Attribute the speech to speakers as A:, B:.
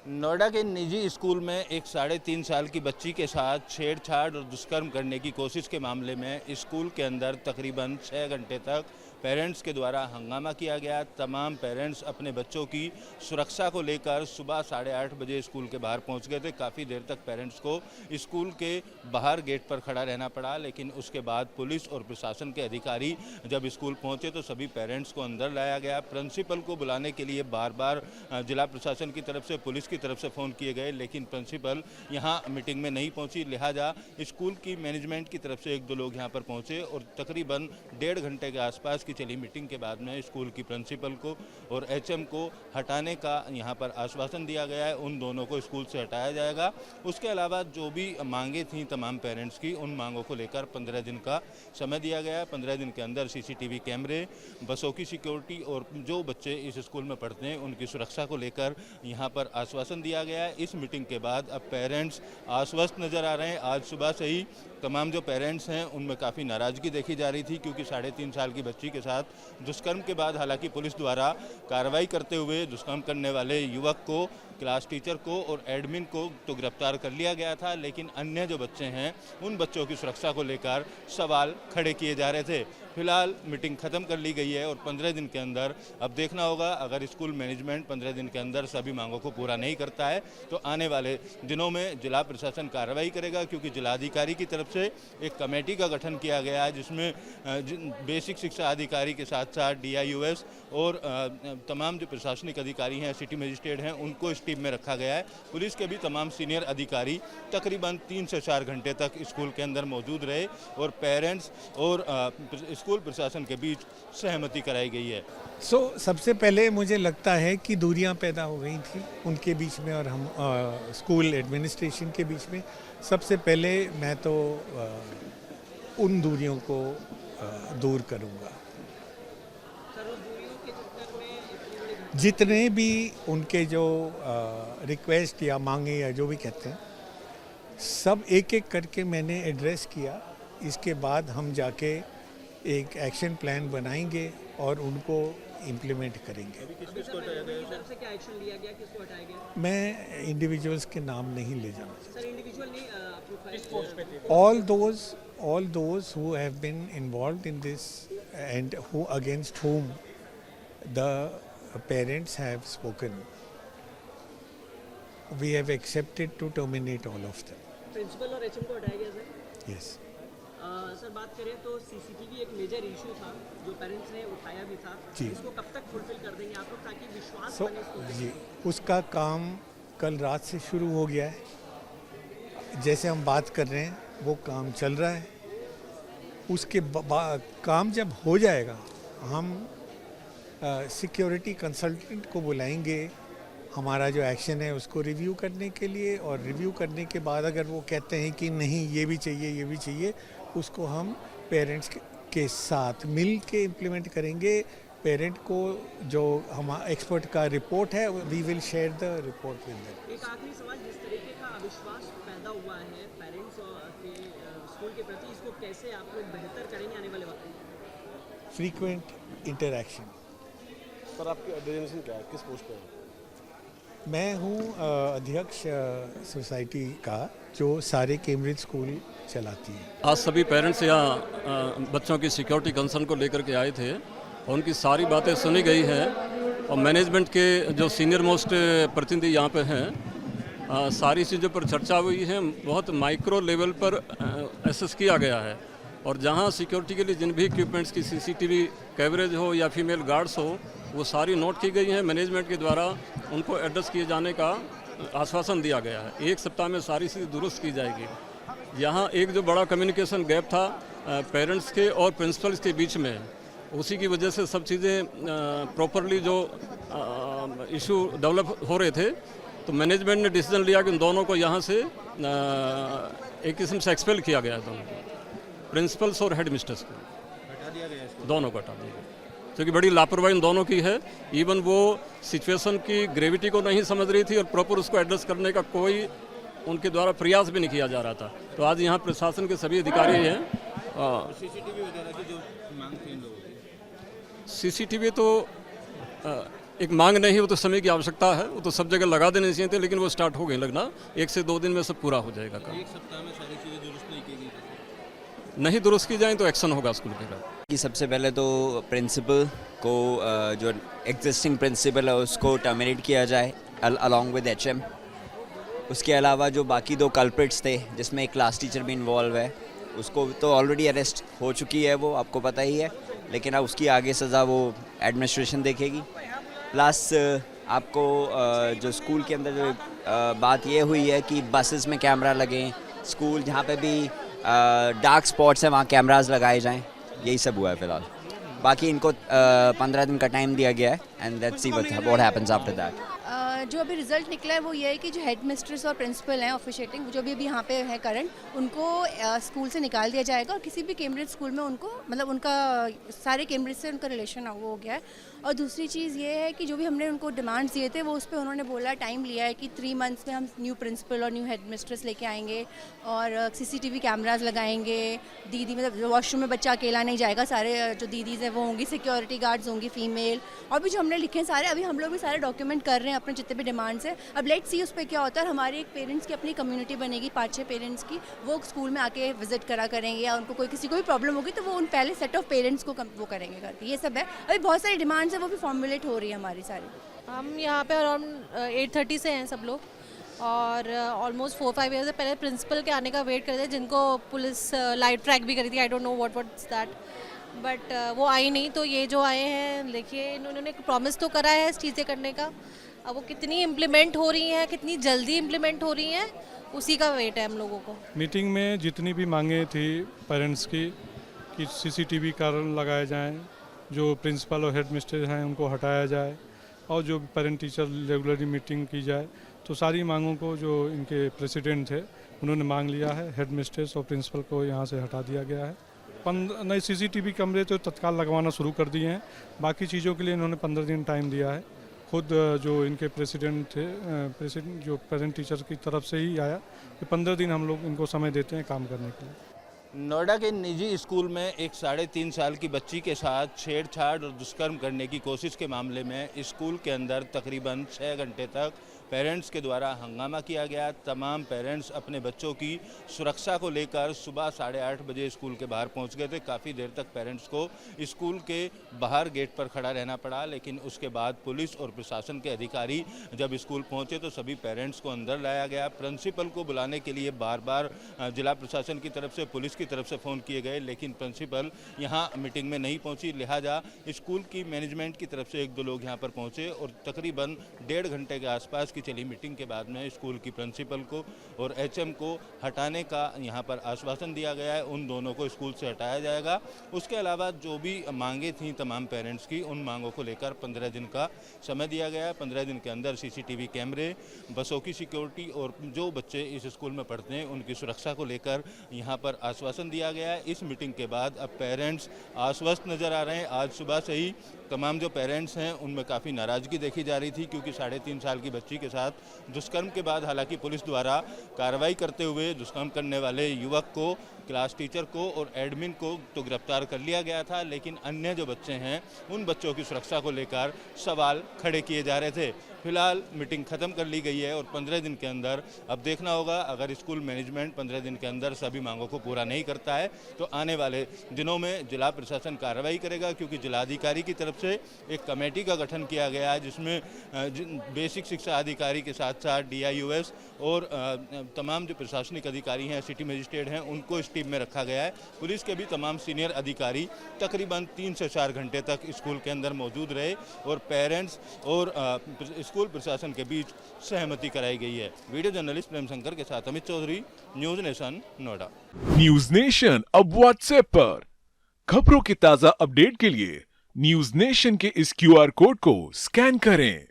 A: नोएडा के निजी स्कूल में एक 3.5 साल की बच्ची के साथ छेड़छाड़ और दुष्कर्म करने की कोशिश के मामले में स्कूल के अंदर तकरीबन 6 घंटे तक पेरेंट्स के द्वारा हंगामा किया गया। तमाम पेरेंट्स अपने बच्चों की सुरक्षा को लेकर सुबह 8:30 बजे स्कूल के बाहर पहुंच गए थे। काफ़ी देर तक पेरेंट्स को स्कूल के बाहर गेट पर खड़ा रहना पड़ा, लेकिन उसके बाद पुलिस और प्रशासन के अधिकारी जब स्कूल पहुंचे तो सभी पेरेंट्स को अंदर लाया गया। प्रिंसिपल को बुलाने के लिए बार बार जिला प्रशासन की तरफ से, पुलिस की तरफ से फ़ोन किए गए, लेकिन प्रिंसिपल यहाँ मीटिंग में नहीं पहुंची। लिहाजा स्कूल की मैनेजमेंट की तरफ से 1-2 लोग यहाँ पर पहुंचे और तकरीबन 1.5 घंटे के आसपास की चली मीटिंग के बाद में स्कूल की प्रिंसिपल को और एचएम को हटाने का यहाँ पर आश्वासन दिया गया है। उन दोनों को स्कूल से हटाया जाएगा। उसके अलावा जो भी मांगे थी तमाम पेरेंट्स की, उन मांगों को लेकर 15 दिन का समय दिया गया है। 15 दिन के अंदर सीसीटीवी कैमरे, बसों की सिक्योरिटी और जो बच्चे इस स्कूल में पढ़ते हैं उनकी सुरक्षा को लेकर यहाँ पर आश्वासन दिया गया है। इस मीटिंग के बाद अब पेरेंट्स आश्वस्त नज़र आ रहे हैं। आज सुबह से ही तमाम जो पेरेंट्स हैं उनमें काफ़ी नाराज़गी देखी जा रही थी, क्योंकि 3.5 साल की बच्ची के साथ दुष्कर्म के बाद हालांकि पुलिस द्वारा कार्रवाई करते हुए दुष्कर्म करने वाले युवक को, क्लास टीचर को और एडमिन को तो गिरफ्तार कर लिया गया था, लेकिन अन्य जो बच्चे हैं उन बच्चों की सुरक्षा को लेकर सवाल खड़े किए जा रहे थे। फिलहाल मीटिंग ख़त्म कर ली गई है और 15 दिन के अंदर अब देखना होगा, अगर स्कूल मैनेजमेंट 15 दिन के अंदर सभी मांगों को पूरा नहीं करता है तो आने वाले दिनों में जिला प्रशासन कार्रवाई करेगा, क्योंकि जिलाधिकारी की तरफ से एक कमेटी का गठन किया गया है जिसमें बेसिक शिक्षा अधिकारी के साथ साथ DIUS और तमाम जो प्रशासनिक अधिकारी हैं, सिटी मजिस्ट्रेट हैं, उनको इस टीम में रखा गया है। पुलिस के भी तमाम सीनियर अधिकारी तकरीबन 3 से 4 घंटे तक स्कूल के अंदर मौजूद रहे और पेरेंट्स और स्कूल प्रशासन के बीच सहमति कराई गई है।
B: सबसे पहले मुझे लगता है कि दूरियां पैदा हो गई थी उनके बीच में और हम स्कूल एडमिनिस्ट्रेशन के बीच में। सबसे पहले मैं तो उन दूरियों को दूर करूंगा। जितने भी उनके जो रिक्वेस्ट या मांगे या जो भी कहते हैं, सब एक एक करके मैंने एड्रेस किया। इसके बाद हम जाके एक एक्शन प्लान बनाएंगे और उनको इम्प्लीमेंट करेंगे। मैं इंडिविजुअल्स के नाम नहीं ले जाना चाहता। all those who have been involved in this and who against whom the parents have spoken, we have accepted to terminate all of them.
C: Principal और एचएम को हटाया गया सर?
B: Yes.
C: सर बात करें तो सीसीटीवी एक मेजर इशू था जो पेरेंट्स ने उठाया भी था, इसको कब तक फुलफिल कर देंगे आप लोग ताकि विश्वास बने?
B: जी, उसका काम कल रात से शुरू हो गया है। जैसे हम बात कर रहे हैं वो काम चल रहा है। उसके काम जब हो जाएगा हम सिक्योरिटी कंसल्टेंट को बुलाएंगे हमारा जो एक्शन है उसको रिव्यू करने के लिए, और रिव्यू करने के बाद अगर वो कहते हैं कि नहीं ये भी चाहिए, उसको हम पेरेंट्स के साथ मिल के इम्प्लीमेंट करेंगे। पेरेंट को जो हम एक्सपर्ट का रिपोर्ट है we will share the report with them.
C: एक आखिरी सवाल, जिस तरीके का अविश्वास पैदा हुआ है पेरेंट्स के स्कूल के प्रति, इसको कैसे आप लोग बेहतर करेंगे आने वाले वक्त में?
B: Frequent interaction.
D: सर आपकी डेजिग्नेशन क्या है, किस पोस्ट पे है?
B: मैं हूँ अध्यक्ष सोसाइटी का जो सारे कैम्ब्रिज स्कूल चलाती है।
E: आज सभी पेरेंट्स यहाँ बच्चों की सिक्योरिटी कंसर्न को लेकर के आए थे और उनकी सारी बातें सुनी गई हैं और मैनेजमेंट के जो सीनियर मोस्ट प्रतिनिधि यहाँ पे हैं, सारी चीज़ों पर चर्चा हुई है। बहुत माइक्रो लेवल पर एसेस किया गया है और जहाँ सिक्योरिटी के लिए जिन भी इक्विपमेंट्स की सीसीटीवी कवरेज हो या फीमेल गार्ड्स हो, वो सारी नोट की गई हैं। मैनेजमेंट के द्वारा उनको एड्रेस किए जाने का आश्वासन दिया गया है। 1 सप्ताह में सारी चीज़ दुरुस्त की जाएगी। यहाँ एक जो बड़ा कम्युनिकेशन गैप था पेरेंट्स के और प्रिंसिपल्स के बीच में, उसी की वजह से सब चीज़ें प्रॉपरली जो इशू डेवलप हो रहे थे, तो मैनेजमेंट ने डिसीजन लिया कि उन दोनों को यहाँ से एक किस्म से एक्सपेल किया गया है। दोनों को, प्रिंसिपल्स और हेड मिस्ट्रेस को हटा दिया गया, दोनों को हटा दिया गया, क्योंकि बड़ी लापरवाही उन दोनों की है। इवन वो सिचुएशन की ग्रेविटी को नहीं समझ रही थी और प्रॉपर उसको एड्रेस करने का कोई उनके द्वारा प्रयास भी नहीं किया जा रहा था। तो आज यहाँ प्रशासन के सभी अधिकारी हैं। सीसीटीवी वगैरह की जो मांग थी, सीसीटीवी तो एक मांग नहीं, वो तो समय की आवश्यकता है, वो तो सब जगह लगा देने चाहिए थे, लेकिन वो स्टार्ट हो गए लगना। 1 से 2 दिन में सब पूरा हो जाएगा काम।
A: एक सप्ताह में सारी चीज़ें दुरुस्त नहीं की गई।
E: नहीं दुरुस्त की जाए तो एक्शन होगा स्कूल के बाद।
F: कि सबसे पहले तो प्रिंसिपल को जो एग्जिस्टिंग प्रिंसिपल है उसको टर्मिनेट किया जाए अलॉन्ग विद एचएम। उसके अलावा जो बाकी 2 कल्प्रिट्स थे जिसमें एक क्लास टीचर भी इन्वॉल्व है, उसको तो ऑलरेडी अरेस्ट हो चुकी है, वो आपको पता ही है, लेकिन अब उसकी आगे सज़ा वो एडमिनिस्ट्रेशन देखेगी। प्लस आपको जो स्कूल के अंदर जो बात ये हुई है कि बसेस में कैमरा लगें, स्कूल जहाँ पे भी डार्क स्पॉट्स हैं वहाँ कैमरास लगाए जाएं, यही सब हुआ है फ़िलहाल। बाकी इनको 15 दिन का टाइम दिया गया है and let's see what happens after that.
G: जो अभी रिजल्ट निकला है वो ये है कि जो हेड मिस्ट्रेस और प्रिंसिपल हैं ऑफिशिएटिंग, जो भी अभी यहाँ पे है करंट, उनको स्कूल से निकाल दिया जाएगा और किसी भी कैम्ब्रिज स्कूल में उनको मतलब उनका सारे कैम्ब्रिज से उनका रिलेशन वो हो गया है। और दूसरी चीज़ ये है कि जो भी हमने उनको डिमांड्स दिए थे वो उस पर उन्होंने बोला टाइम लिया है कि 3 मंथ्स में हम न्यू प्रिंसिपल और न्यू हेड मिस्ट्रेस लेके आएंगे और CCTV कैमराज लगाएंगे। दीदी मतलब वॉशरूम में बच्चा अकेला नहीं जाएगा, सारे जो दीदीज़ हैं वो होंगी, सिक्योरिटी गार्ड्स होंगी फीमेल, और भी जो हमने लिखे हैं सारे, अभी हम लोग भी सारे डॉक्यूमेंट कर रहे हैं अपने जितने भी डिमांड्स हैं। अब लेट्स सी उस पर क्या होता है। हमारे एक पेरेंट्स की अपनी कम्युनिटी बनेगी 5-6 पेरेंट्स की, वो स्कूल में आके विजिट करा करेंगे, या उनको कोई किसी को भी प्रॉब्लम होगी तो वो उन पहले सेट ऑफ पेरेंट्स को वो करेंगे करके। ये सब है, अभी बहुत सारी डिमांड्स है वो भी फॉर्मुलेट हो रही है हमारी सारी।
H: हम यहाँ पे अराउंड 8:30 से हैं सब लोग और ऑलमोस्ट 4-5 ईयर से पहले प्रिंसिपल के आने का वेट कर रहे थे, जिनको पुलिस लाइव ट्रैक भी करी थी। I don't know what's that, but वो आई नहीं। तो ये जो आए हैं, देखिए इन्होंने प्रॉमिस तो करा है इस चीज़ें करने का, अब वो कितनी इम्प्लीमेंट हो रही हैं, कितनी जल्दी इम्प्लीमेंट हो रही हैं, उसी का वेट है हम लोगों को।
I: मीटिंग में जितनी भी मांगे थी पेरेंट्स की कि CCTV कारण लगाए जाएं, जो प्रिंसिपल और हेड मिस्ट्रेस हैं उनको हटाया जाए, और जो पेरेंट टीचर रेगुलरली मीटिंग की जाए, तो सारी मांगों को जो इनके प्रेसिडेंट थे उन्होंने मांग लिया है। हेड मिस्ट्रेस और प्रिंसिपल को यहाँ से हटा दिया गया है। नए CCTV कैमरे तो तत्काल लगवाना शुरू कर दिए हैं। बाकी चीज़ों के लिए इन्होंने 15 दिन टाइम दिया है। खुद जो इनके प्रेसिडेंट थे, प्रेसिडेंट जो पेरेंट टीचर की तरफ से ही आया कि 15 दिन हम लोग इनको समय देते हैं काम करने के लिए।
A: नोएडा के निजी स्कूल में एक 3.5 साल की बच्ची के साथ छेड़छाड़ और दुष्कर्म करने की कोशिश के मामले में स्कूल के अंदर तकरीबन 6 घंटे तक पेरेंट्स के द्वारा हंगामा किया गया। तमाम पेरेंट्स अपने बच्चों की सुरक्षा को लेकर सुबह 8:30 बजे स्कूल के बाहर पहुंच गए थे। काफ़ी देर तक पेरेंट्स को स्कूल के बाहर गेट पर खड़ा रहना पड़ा, लेकिन उसके बाद पुलिस और प्रशासन के अधिकारी जब स्कूल पहुंचे तो सभी पेरेंट्स को अंदर लाया गया। प्रिंसिपल को बुलाने के लिए बार बार जिला प्रशासन की तरफ से, पुलिस की तरफ से फ़ोन किए गए, लेकिन प्रिंसिपल यहाँ मीटिंग में नहीं पहुँची। लिहाजा स्कूल की मैनेजमेंट की तरफ से 1-2 लोग यहाँ पर पहुँचे और तकरीबन 1.5 घंटे के आसपास की चली मीटिंग के बाद में स्कूल की प्रिंसिपल को और HM को हटाने का यहाँ पर आश्वासन दिया गया है। उन दोनों को स्कूल से हटाया जाएगा। उसके अलावा जो भी मांगे थी तमाम पेरेंट्स की, उन मांगों को लेकर 15 दिन का समय दिया गया है। 15 दिन के अंदर CCTV कैमरे, बसों की सिक्योरिटी और जो बच्चे इस स्कूल में पढ़ते हैं उनकी सुरक्षा को लेकर यहाँ पर आश्वासन दिया गया है। इस मीटिंग के बाद अब पेरेंट्स आश्वस्त नज़र आ रहे हैं। आज सुबह से ही तमाम जो पेरेंट्स हैं उनमें काफ़ी नाराज़गी देखी जा रही थी, क्योंकि 3.5 साल की बच्ची के साथ दुष्कर्म के बाद हालांकि पुलिस द्वारा कार्रवाई करते हुए दुष्कर्म करने वाले युवक को, क्लास टीचर को और एडमिन को तो गिरफ्तार कर लिया गया था, लेकिन अन्य जो बच्चे हैं उन बच्चों की सुरक्षा को लेकर सवाल खड़े किए जा रहे थे। फिलहाल मीटिंग ख़त्म कर ली गई है और 15 दिन के अंदर अब देखना होगा, अगर स्कूल मैनेजमेंट 15 दिन के अंदर सभी मांगों को पूरा नहीं करता है तो आने वाले दिनों में जिला प्रशासन कार्रवाई करेगा, क्योंकि जिलाधिकारी की तरफ से एक कमेटी का गठन किया गया है जिसमें बेसिक शिक्षा अधिकारी के साथ साथ DIUS और तमाम जो प्रशासनिक अधिकारी हैं, सिटी मजिस्ट्रेट हैं, उनको इस टीम में रखा गया है। पुलिस के भी तमाम सीनियर अधिकारी तकरीबन 3 से 4 घंटे तक स्कूल के अंदर मौजूद रहे और पेरेंट्स और स्कूल प्रशासन के बीच सहमति कराई गई है। वीडियो जर्नलिस्ट प्रेम शंकर के साथ Amit Chaudhary, News Nation, Noida.
J: News Nation अब व्हाट्सएप पर खबरों के ताज़ा अपडेट के लिए न्यूज़ नेशन के इस QR कोड को स्कैन करें।